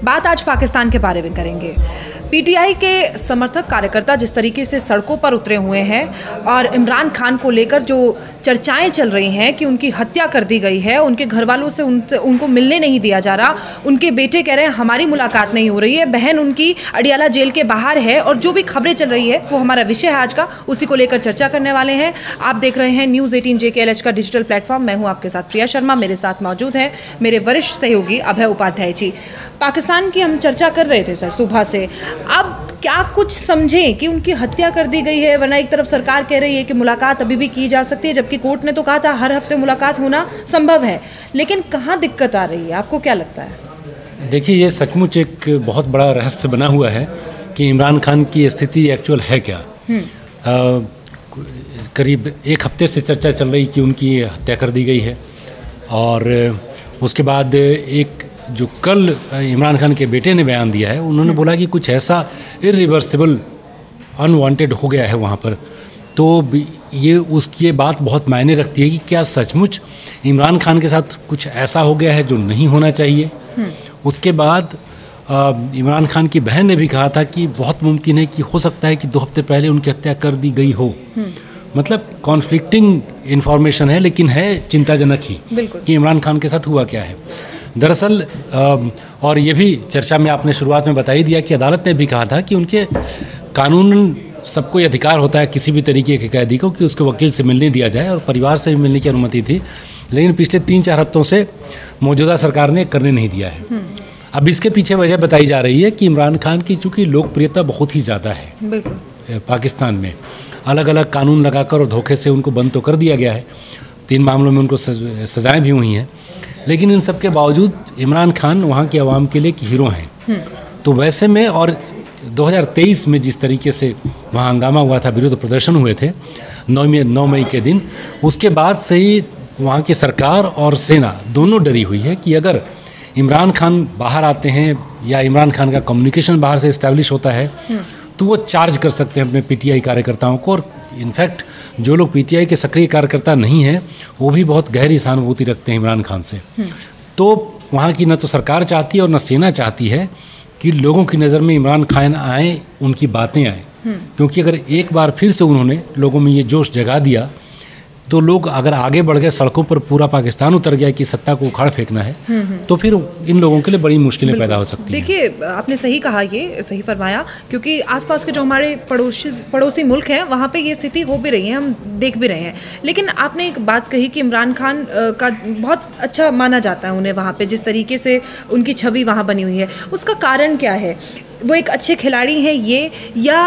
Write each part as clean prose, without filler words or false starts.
बात आज पाकिस्तान के बारे में करेंगे। पीटीआई के समर्थक कार्यकर्ता जिस तरीके से सड़कों पर उतरे हुए हैं और इमरान खान को लेकर जो चर्चाएं चल रही हैं कि उनकी हत्या कर दी गई है, उनके घर वालों से उनको मिलने नहीं दिया जा रहा, उनके बेटे कह रहे हैं हमारी मुलाकात नहीं हो रही है, बहन उनकी अडियाला जेल के बाहर है, और जो भी खबरें चल रही है वो हमारा विषय है आज का, उसी को लेकर चर्चा करने वाले हैं। आप देख रहे हैं न्यूज़ 18 JKLH का डिजिटल प्लेटफॉर्म। मैं हूँ आपके साथ प्रिया शर्मा, मेरे साथ मौजूद हैं मेरे वरिष्ठ सहयोगी अभय उपाध्याय जी। पाकिस्तान की हम चर्चा कर रहे थे सर सुबह से, अब क्या कुछ समझें कि उनकी हत्या कर दी गई है, वरना एक तरफ सरकार कह रही है कि मुलाकात अभी भी की जा सकती है, जबकि कोर्ट ने तो कहा था हर हफ्ते मुलाकात होना संभव है, लेकिन कहाँ दिक्कत आ रही है, आपको क्या लगता है? देखिए, ये सचमुच एक बहुत बड़ा रहस्य बना हुआ है कि इमरान खान की स्थिति एक्चुअल है क्या। करीब एक हफ्ते से चर्चा चल रही कि उनकी हत्या कर दी गई है, और उसके बाद एक जो कल इमरान खान के बेटे ने बयान दिया है, उन्होंने बोला कि कुछ ऐसा इरिवर्सिबल अनवांटेड हो गया है वहाँ पर। तो ये उसकी बात बहुत मायने रखती है कि क्या सचमुच इमरान खान के साथ कुछ ऐसा हो गया है जो नहीं होना चाहिए। उसके बाद इमरान खान की बहन ने भी कहा था कि बहुत मुमकिन है कि हो सकता है कि 2 हफ्ते पहले उनकी हत्या कर दी गई हो। मतलब कॉन्फ्लिक्टिंग इन्फॉर्मेशन है, लेकिन है चिंताजनक ही कि इमरान खान के साथ हुआ क्या है दरअसल। और ये भी चर्चा में आपने शुरुआत में बता ही दिया कि अदालत ने भी कहा था कि उनके कानूनन सबको ये अधिकार होता है किसी भी तरीके के कैदी को कि उसके वकील से मिलने दिया जाए, और परिवार से भी मिलने की अनुमति थी, लेकिन पिछले 3-4 हफ्तों से मौजूदा सरकार ने करने नहीं दिया है। अब इसके पीछे वजह बताई जा रही है कि इमरान खान की चूँकि लोकप्रियता बहुत ही ज़्यादा है पाकिस्तान में, अलग अलग कानून लगाकर और धोखे से उनको बंद तो कर दिया गया है, 3 मामलों में उनको सजाएं भी हुई हैं, लेकिन इन सब के बावजूद इमरान खान वहाँ के अवाम के लिए एक हीरो हैं। तो वैसे में और 2023 में जिस तरीके से वहाँ हंगामा हुआ था, विरोध प्रदर्शन हुए थे 9 मई के दिन, उसके बाद से ही वहाँ की सरकार और सेना दोनों डरी हुई है कि अगर इमरान खान बाहर आते हैं या इमरान खान का कम्युनिकेशन बाहर से इस्टेब्लिश होता है तो वो चार्ज कर सकते हैं अपने पीटीआई कार्यकर्ताओं को। और इनफैक्ट जो लोग पीटीआई के सक्रिय कार्यकर्ता नहीं हैं वो भी बहुत गहरी सहानुभूति रखते हैं इमरान खान से। तो वहाँ की न तो सरकार चाहती है और न सेना चाहती है कि लोगों की नज़र में इमरान खान आए, उनकी बातें आएँ, क्योंकि अगर एक बार फिर से उन्होंने लोगों में ये जोश जगा दिया तो लोग अगर आगे बढ़ गए, सड़कों पर पूरा पाकिस्तान उतर गया कि सत्ता को उखाड़ फेंकना है, तो फिर इन लोगों के लिए बड़ी मुश्किलें पैदा हो सकती हैं। देखिए, आपने सही कहा, ये सही फरमाया, क्योंकि आसपास के जो हमारे पड़ोसी मुल्क हैं वहाँ पे ये स्थिति हो भी रही है, हम देख भी रहे हैं। लेकिन आपने एक बात कही कि इमरान खान का बहुत अच्छा माना जाता है उन्हें वहाँ पर, जिस तरीके से उनकी छवि वहाँ बनी हुई है, उसका कारण क्या है? वो एक अच्छे खिलाड़ी हैं ये, या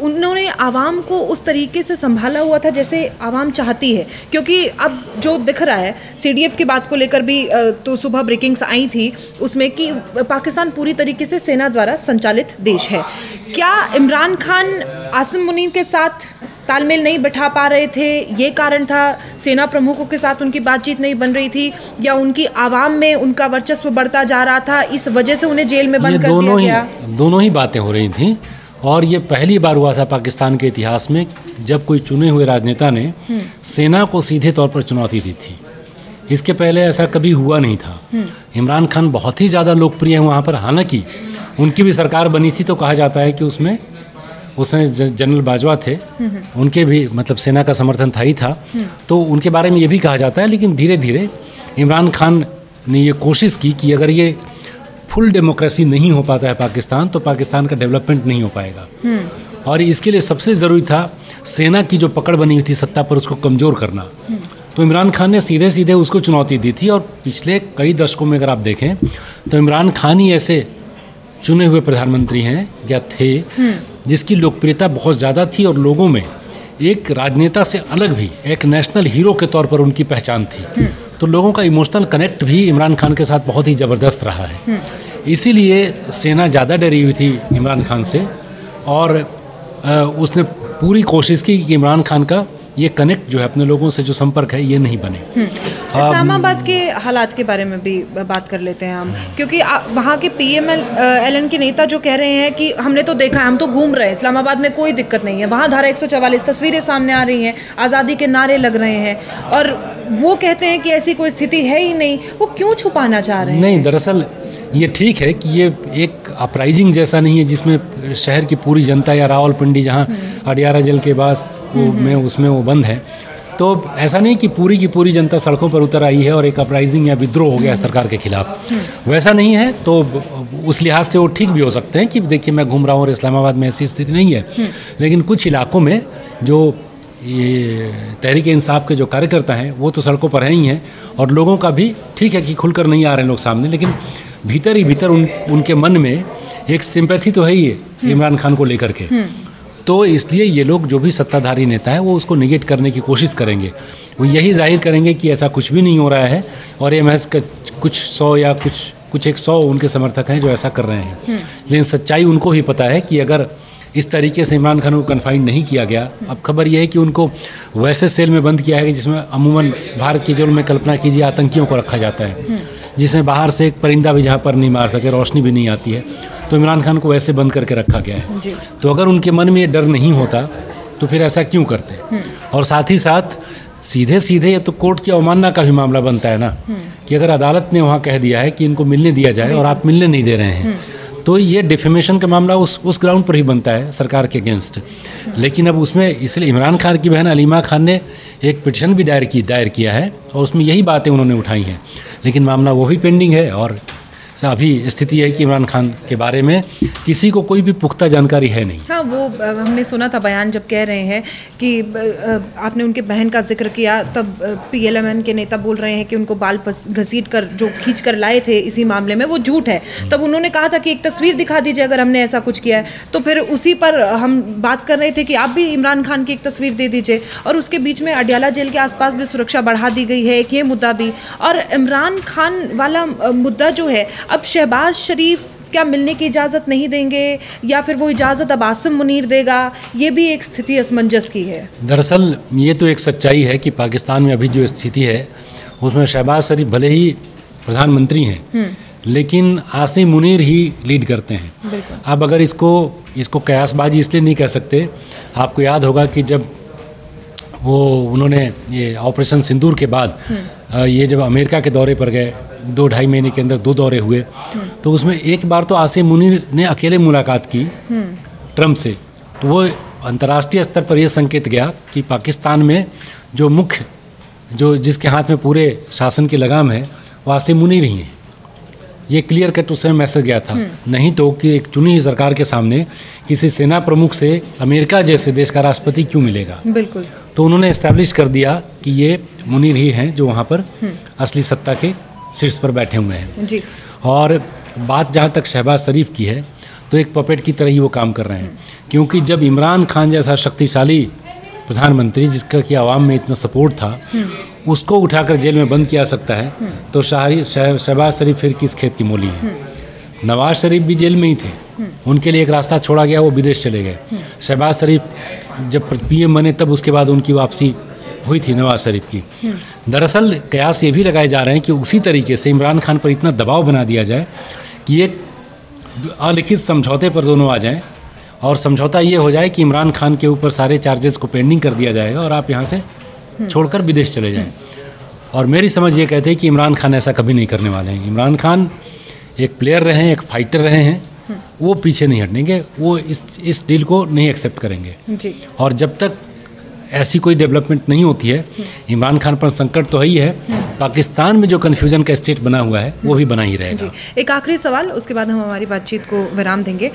उन्होंने आवाम को उस तरीके से संभाला हुआ था जैसे आवाम चाहती है? क्योंकि अब जो दिख रहा है, CDF की बात को लेकर भी तो सुबह ब्रेकिंग्स आई थी उसमें कि पाकिस्तान पूरी तरीके से सेना द्वारा संचालित देश है। क्या इमरान खान आसिम मुनीर के साथ तालमेल नहीं बैठा पा रहे थे, ये कारण था? सेना प्रमुखों के साथ उनकी बातचीत नहीं बन रही थी, या उनकी आवाम में उनका वर्चस्व बढ़ता जा रहा था, इस वजह से उन्हें जेल में बंद कर दिया गया? दोनों ही बातें हो रही थी, और ये पहली बार हुआ था पाकिस्तान के इतिहास में जब कोई चुने हुए राजनेता ने सेना को सीधे तौर पर चुनौती दी थी। इसके पहले ऐसा कभी हुआ नहीं था। इमरान खान बहुत ही ज़्यादा लोकप्रिय हैं वहाँ पर, हालांकि उनकी भी सरकार बनी थी तो कहा जाता है कि उसमें जनरल बाजवा थे, उनके भी मतलब सेना का समर्थन था ही था, तो उनके बारे में ये भी कहा जाता है। लेकिन धीरे धीरे इमरान खान ने ये कोशिश की कि अगर ये फुल डेमोक्रेसी नहीं हो पाता है पाकिस्तान, तो पाकिस्तान का डेवलपमेंट नहीं हो पाएगा, और इसके लिए सबसे ज़रूरी था सेना की जो पकड़ बनी हुई थी सत्ता पर, उसको कमज़ोर करना। तो इमरान खान ने सीधे सीधे उसको चुनौती दी थी, और पिछले कई दशकों में अगर आप देखें तो इमरान खान ही ऐसे चुने हुए प्रधानमंत्री हैं या थे जिसकी लोकप्रियता बहुत ज़्यादा थी, और लोगों में एक राजनेता से अलग भी एक नेशनल हीरो के तौर पर उनकी पहचान थी। तो लोगों का इमोशनल कनेक्ट भी इमरान खान के साथ बहुत ही ज़बरदस्त रहा है। इसीलिए सेना ज़्यादा डरी हुई थी इमरान खान से, और उसने पूरी कोशिश की कि इमरान खान का ये कनेक्ट जो है अपने लोगों से जो संपर्क है ये नहीं बने। इस्लामाबाद के हालात के बारे में भी बात कर लेते हैं हम, क्योंकि वहाँ के PMLN के नेता जो कह रहे हैं कि हमने तो देखा है, हम तो घूम रहे हैं, इस्लामाबाद में कोई दिक्कत नहीं है, वहाँ धारा 144 तस्वीरें सामने आ रही हैं, आज़ादी के नारे लग रहे हैं, और वो कहते हैं कि ऐसी कोई स्थिति है ही नहीं। वो क्यों छुपाना चाह रहे हैं? नहीं, दरअसल ये ठीक है कि ये एक अपराइजिंग जैसा नहीं है जिसमें शहर की पूरी जनता या रावलपिंडी जहाँ अडियारा जेल के पास उसमें वो बंद है, तो ऐसा नहीं कि पूरी की पूरी जनता सड़कों पर उतर आई है और एक अपराइजिंग या विद्रोह हो गया है सरकार के खिलाफ, वैसा नहीं है। तो उस लिहाज से वो ठीक भी हो सकते हैं कि देखिए मैं घूम रहा हूँ और इस्लामाबाद में ऐसी स्थिति नहीं है, लेकिन कुछ इलाकों में जो ये तहरीक इंसाफ के जो कार्यकर्ता हैं वो तो सड़कों पर हैं ही हैं, और लोगों का भी ठीक है कि खुलकर नहीं आ रहे हैं लोग सामने, लेकिन भीतर ही भीतर उनके मन में एक सिंपैथी तो है ही है इमरान खान को लेकर के। तो इसलिए ये लोग जो भी सत्ताधारी नेता है वो उसको निगेट करने की कोशिश करेंगे, वो यही जाहिर करेंगे कि ऐसा कुछ भी नहीं हो रहा है, और ये महज कुछ 100 या कुछ 100 उनके समर्थक हैं जो ऐसा कर रहे हैं। लेकिन सच्चाई उनको भी पता है कि अगर इस तरीके से इमरान खान को कन्फाइन नहीं किया गया, अब खबर यह है कि उनको वैसे सेल में बंद किया है जिसमें अमूमन भारत की जेल में कल्पना कीजिए आतंकियों को रखा जाता है, जिसमें बाहर से एक परिंदा भी जहाँ पर नहीं मार सके, रोशनी भी नहीं आती है, तो इमरान खान को वैसे बंद करके रखा गया है। तो अगर उनके मन में ये डर नहीं होता तो फिर ऐसा क्यों करते। और साथ ही साथ सीधे सीधे ये तो कोर्ट की अवमानना का भी मामला बनता है ना, कि अगर अदालत ने वहाँ कह दिया है कि इनको मिलने दिया जाए और आप मिलने नहीं दे रहे हैं, तो ये डिफेमेशन का मामला उस ग्राउंड पर ही बनता है सरकार के अगेंस्ट। लेकिन अब उसमें इसलिए इमरान खान की बहन अलीमा खान ने एक पिटीशन भी दायर किया है और उसमें यही बातें उन्होंने उठाई हैं, लेकिन मामला वो भी पेंडिंग है। और अभी स्थिति है कि इमरान खान के बारे में किसी को कोई भी पुख्ता जानकारी है नहीं। हाँ, वो हमने सुना था बयान जब कह रहे हैं कि आपने उनके बहन का जिक्र किया, तब PLMN के नेता बोल रहे हैं कि उनको बाल घसीट कर जो खींच कर लाए थे इसी मामले में वो झूठ है। तब उन्होंने कहा था कि एक तस्वीर दिखा दीजिए अगर हमने ऐसा कुछ किया है, तो फिर उसी पर हम बात कर रहे थे कि आप भी इमरान खान की एक तस्वीर दे दीजिए। और उसके बीच में अडियाला जेल के आसपास भी सुरक्षा बढ़ा दी गई है, एक ये मुद्दा भी। और इमरान खान वाला मुद्दा जो है, अब शहबाज शरीफ क्या मिलने की इजाज़त नहीं देंगे या फिर वो इजाज़त अब आसिम मुनीर देगा, ये भी एक स्थिति असमंजस की है। दरअसल ये तो एक सच्चाई है कि पाकिस्तान में अभी जो स्थिति है उसमें शहबाज शरीफ भले ही प्रधानमंत्री हैं, लेकिन आसिम मुनीर ही लीड करते हैं। अब अगर इसको कयासबाजी इसलिए नहीं कह सकते, आपको याद होगा कि जब उन्होंने ये ऑपरेशन सिंदूर के बाद ये जब अमेरिका के दौरे पर गए, 2-2.5 महीने के अंदर 2 दौरे हुए, तो उसमें एक बार तो आसिम मुनीर ने अकेले मुलाकात की ट्रंप से, तो वो अंतर्राष्ट्रीय स्तर पर यह संकेत गया कि पाकिस्तान में जो मुख्य जिसके हाथ में पूरे शासन की लगाम है वो आसिम मुनीर ही हैं। ये क्लियर कट उस समय मैसेज गया था। नहीं तो कि एक चुनी हुई सरकार के सामने किसी सेना प्रमुख से अमेरिका जैसे देश का राष्ट्रपति क्यों मिलेगा। बिल्कुल। तो उन्होंने एस्टैब्लिश कर दिया कि ये मुनीर ही हैं जो वहाँ पर असली सत्ता के शीर्ष पर बैठे हुए हैं जी। और बात जहाँ तक शहबाज शरीफ की है, तो एक पपेट की तरह ही वो काम कर रहे हैं, क्योंकि जब इमरान खान जैसा शक्तिशाली प्रधानमंत्री जिसका कि आवाम में इतना सपोर्ट था, उसको उठाकर जेल में बंद किया सकता है, तो शहबाज शरीफ फिर किस खेत की मूली है। नवाज शरीफ भी जेल में ही थे, उनके लिए एक रास्ता छोड़ा गया, वो विदेश चले गए। शहबाज शरीफ जब PM बने तब उसके बाद उनकी वापसी हुई थी नवाज शरीफ की। दरअसल कयास ये भी लगाए जा रहे हैं कि उसी तरीके से इमरान खान पर इतना दबाव बना दिया जाए कि एक अलिखित समझौते पर दोनों आ जाएं, और समझौता ये हो जाए कि इमरान खान के ऊपर सारे चार्जेस को पेंडिंग कर दिया जाएगा और आप यहाँ से छोड़कर विदेश चले जाएं। और मेरी समझ ये कहते हैं कि इमरान खान ऐसा कभी नहीं करने वाले हैं। इमरान खान एक प्लेयर रहे हैं, एक फाइटर रहे हैं, वो पीछे नहीं हटेंगे, वो इस डील को नहीं एक्सेप्ट करेंगे जी। और जब तक ऐसी कोई डेवलपमेंट नहीं होती है, इमरान खान पर संकट तो है ही है, पाकिस्तान में जो कन्फ्यूजन का स्टेट बना हुआ है वो भी बना ही रहेगा। एक आखिरी सवाल, उसके बाद हम हमारी बातचीत को विराम देंगे।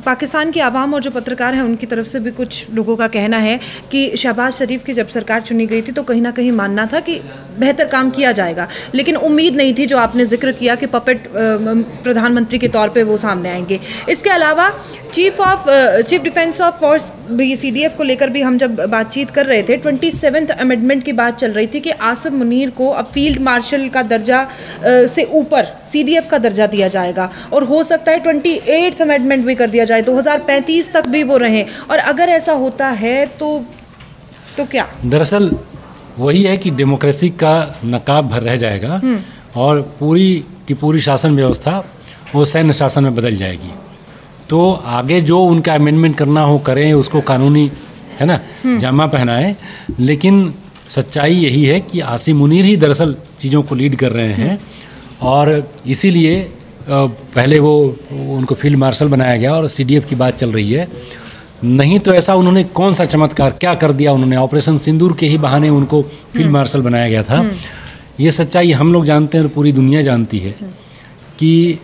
पाकिस्तान की आवाम और जो पत्रकार हैं उनकी तरफ से भी कुछ लोगों का कहना है कि शहबाज शरीफ की जब सरकार चुनी गई थी तो कहीं ना कहीं मानना था कि बेहतर काम किया जाएगा, लेकिन उम्मीद नहीं थी जो आपने जिक्र किया कि पपेट प्रधानमंत्री के तौर पर वो सामने आएंगे। इसके अलावा chief defence of force CDF को लेकर भी हम जब बातचीत कर रहे थे, 27th अमेंडमेंट की बात चल रही थी कि आसिम मुनीर को अब फील्ड मार्शल का दर्जा से ऊपर CDF का दर्जा दिया जाएगा, और हो सकता है 28th अमेंडमेंट भी कर दिया जाए, 2035 तक भी वो रहें। और अगर ऐसा होता है तो क्या? दरअसल वही है कि डेमोक्रेसी का नकाब भर रह जाएगा और पूरी की पूरी शासन व्यवस्था वो सैन्य शासन में बदल जाएगी। तो आगे जो उनका अमेंडमेंट करना हो करें, उसको कानूनी है ना जामा पहनाएं, लेकिन सच्चाई यही है कि आसिम मुनीर ही दरअसल चीज़ों को लीड कर रहे हैं और इसीलिए पहले वो उनको फील्ड मार्शल बनाया गया और सीडीएफ की बात चल रही है। नहीं तो ऐसा उन्होंने कौन सा चमत्कार क्या कर दिया, उन्होंने ऑपरेशन सिंदूर के ही बहाने उनको फील्ड मार्शल बनाया गया था। ये सच्चाई हम लोग जानते हैं और पूरी दुनिया जानती है कि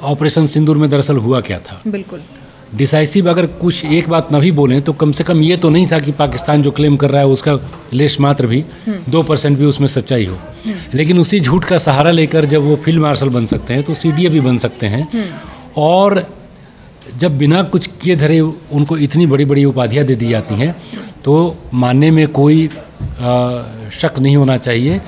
ऑपरेशन सिंदूर में दरअसल हुआ क्या था। बिल्कुल डिसाइसिव अगर कुछ एक बात न भी बोलें तो कम से कम ये तो नहीं था कि पाकिस्तान जो क्लेम कर रहा है उसका लेश मात्र भी 2% भी उसमें सच्चाई हो। लेकिन उसी झूठ का सहारा लेकर जब वो फील्ड मार्शल बन सकते हैं तो सीडीए भी बन सकते हैं। और जब बिना कुछ किए धरे उनको इतनी बड़ी बड़ी उपाधियाँ दे दी जाती हैं तो मानने में कोई शक नहीं होना चाहिए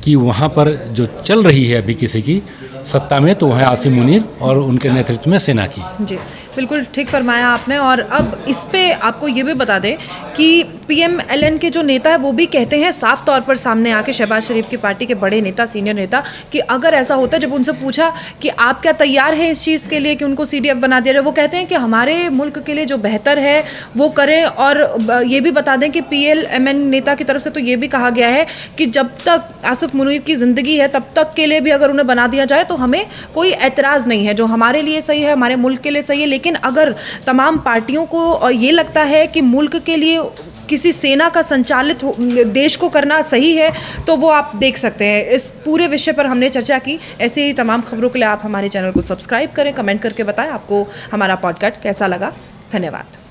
कि वहाँ पर जो चल रही है अभी किसी की सत्ता में तो वह आसिम मुनीर और उनके नेतृत्व में सेना की। जी बिल्कुल ठीक फरमाया आपने। और अब इस पे आपको ये भी बता दें कि पीएमएलएन के जो नेता है वो भी कहते हैं साफ तौर पर सामने आके, शहबाज शरीफ की पार्टी के बड़े नेता, सीनियर नेता, कि अगर ऐसा होता है, जब उनसे पूछा कि आप क्या तैयार हैं इस चीज़ के लिए कि उनको सीडीएफ बना दिया जाए, वो कहते हैं कि हमारे मुल्क के लिए जो बेहतर है वो करें। और ये भी बता दें कि पीएलएमएन नेता की तरफ से तो ये भी कहा गया है कि जब तक आसिफ मुनीर की ज़िंदगी है तब तक के लिए भी अगर उन्हें बना दिया जाए तो हमें कोई एतराज़ नहीं है, जो हमारे लिए सही है, हमारे मुल्क के लिए सही है। लेकिन अगर तमाम पार्टियों को ये लगता है कि मुल्क के लिए किसी सेना का संचालित देश को करना सही है तो वो आप देख सकते हैं। इस पूरे विषय पर हमने चर्चा की। ऐसे ही तमाम खबरों के लिए आप हमारे चैनल को सब्सक्राइब करें, कमेंट करके बताएं आपको हमारा पॉडकास्ट कैसा लगा। धन्यवाद।